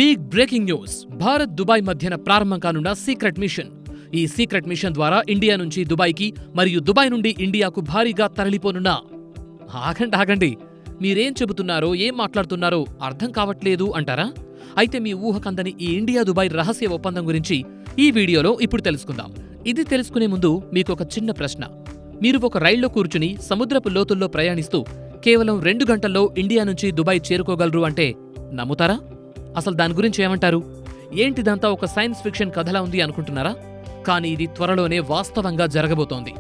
Big breaking news! Bharat Dubai మధ్యన ప్రారంభం కానున్న సీక్రెట్ మిషన్. ఈ సీక్రెట్ మిషన్ ద్వారా ఇండియా నుంచి దుబాయ్కి మరియు దుబాయ్ నుండి ఇండియాకు భారీగా తరలిపోనున్న... ఆగండి, మీరేం చెబుతున్నారో ఏం మాట్లాడుతున్నారో అర్థం కావట్లేదు అంటారా? అయితే మీ ఊహకందని ఈ ఇండియా దుబాయ్ రహస్య ఒప్పందం గురించి ఈ వీడియోలో ఇప్పుడు తెలుసుకుందాం. ఇది తెలుసుకునే ముందు మీకొక చిన్న ప్రశ్న. మీరు ఒక రైల్లో కూర్చుని సముద్రపు లోతుల్లో ప్రయాణిస్తూ కేవలం 2 గంటల్లో ఇండియా నుంచి దుబాయ్ చేరుకోగలరు అంటే నమ్ముతారా? అసలు దాని గురించి ఏమంటారు? ఏంటిదంతా ఒక సైన్స్ ఫిక్షన్ కథలా ఉంది అనుకుంటున్నారా? కానీ ఇది త్వరలోనే వాస్తవంగా జరగబోతోంది.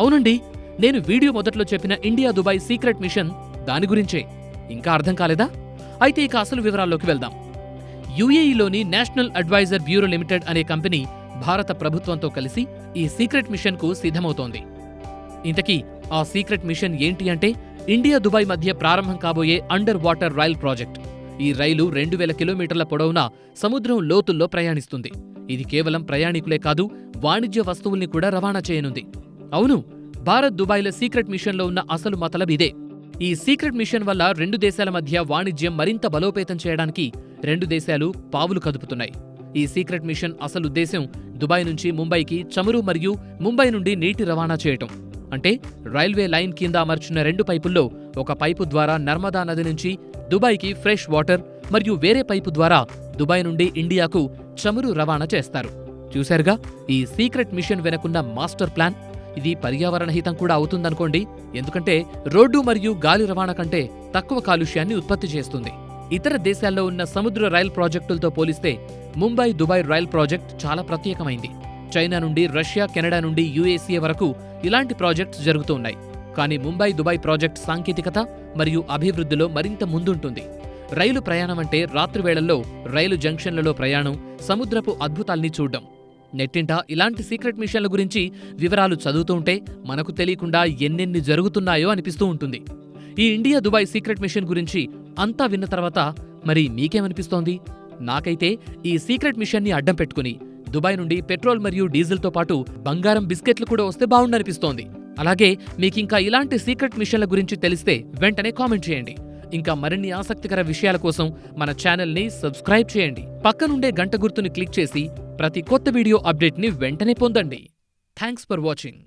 అవునండి, నేను వీడియో మొదట్లో చెప్పిన ఇండియా దుబాయ్ సీక్రెట్ మిషన్ దాని గురించే. ఇంకా అర్థం కాలేదా? అయితే ఇక అసలు వివరాల్లోకి వెళ్దాం. యుఏఈలోని నేషనల్ అడ్వైజర్ బ్యూరో లిమిటెడ్ అనే కంపెనీ భారత ప్రభుత్వంతో కలిసి ఈ సీక్రెట్ మిషన్కు సిద్ధమవుతోంది. ఇంతకీ ఆ సీక్రెట్ మిషన్ ఏంటి అంటే ఇండియా దుబాయ్ మధ్య ప్రారంభం కాబోయే అండర్ వాటర్ రైల్ ప్రాజెక్ట్. ఈ రైలు 2000 కిలోమీటర్ల పొడవున సముద్రం లోతుల్లో ప్రయాణిస్తుంది. ఇది కేవలం ప్రయాణికులే కాదు, వాణిజ్య వస్తువుల్ని కూడా రవాణా చేయనుంది. అవును, భారత్ దుబాయ్ల సీక్రెట్ మిషన్లో ఉన్న అసలు మతలబ్ ఇదే. ఈ సీక్రెట్ మిషన్ వల్ల 2 దేశాల మధ్య వాణిజ్యం మరింత బలోపేతం చేయడానికి 2 దేశాలు పావులు కదుపుతున్నాయి. ఈ సీక్రెట్ మిషన్ అసలు ఉద్దేశం దుబాయ్ నుంచి ముంబైకి చమురు మరియు ముంబై నుండి నీటి రవాణా చేయటం. అంటే రైల్వే లైన్ కింద అమర్చిన 2 పైపుల్లో ఒక పైపు ద్వారా నర్మదా నది నుంచి దుబాయ్కి ఫ్రెష్ వాటర్ మరియు వేరే పైపు ద్వారా దుబాయ్ నుండి ఇండియాకు చమురు రవాణా చేస్తారు. చూశారుగా ఈ సీక్రెట్ మిషన్ వెనకున్న మాస్టర్ ప్లాన్. ఇది పర్యావరణ హితం కూడా అవుతుందనుకోండి. ఎందుకంటే రోడ్డు మరియు గాలి రవాణా కంటే తక్కువ కాలుష్యాన్ని ఉత్పత్తి చేస్తుంది. ఇతర దేశాల్లో ఉన్న సముద్ర రైల్ ప్రాజెక్టులతో పోలిస్తే ముంబై దుబాయ్ రైల్ ప్రాజెక్ట్ చాలా ప్రత్యేకమైంది. చైనా నుండి రష్యా, కెనడా నుండి యుఎస్ఏ వరకు ఇలాంటి ప్రాజెక్ట్స్ జరుగుతూ ఉన్నాయి. కానీ ముంబై దుబాయ్ ప్రాజెక్ట్ సాంకేతికత మరియు అభివృద్ధిలో మరింత ముందుంటుంది. రైలు ప్రయాణం అంటే రాత్రి వేళల్లో రైలు జంక్షన్లలో ప్రయాణం, సముద్రపు అద్భుతాల్ని చూడ్డం. నెట్టింట ఇలాంటి సీక్రెట్ మిషన్ల గురించి వివరాలు చదువుతూ ఉంటే మనకు తెలియకుండా ఎన్నెన్ని జరుగుతున్నాయో అనిపిస్తూ ఉంటుంది. ఈ ఇండియా దుబాయ్ సీక్రెట్ మిషన్ గురించి అంతా విన్న తర్వాత మరి మీకేమనిపిస్తోంది? నాకైతే ఈ సీక్రెట్ మిషన్ని అడ్డం పెట్టుకుని దుబాయ్ నుండి పెట్రోల్ మరియు డీజిల్తో పాటు బంగారం బిస్కెట్లు కూడా వస్తే బావుండనిపిస్తోంది. అలాగే మీకింకా ఇలాంటి సీక్రెట్ మిషన్ల గురించి తెలిస్తే వెంటనే కామెంట్ చేయండి. ఇంకా మరిన్ని ఆసక్తికర విషయాల కోసం మన ఛానల్ని సబ్స్క్రైబ్ చేయండి. పక్కనుండే గంట గుర్తుని క్లిక్ చేసి ప్రతి కొత్త వీడియో అప్డేట్ని వెంటనే పొందండి. Thanks for watching.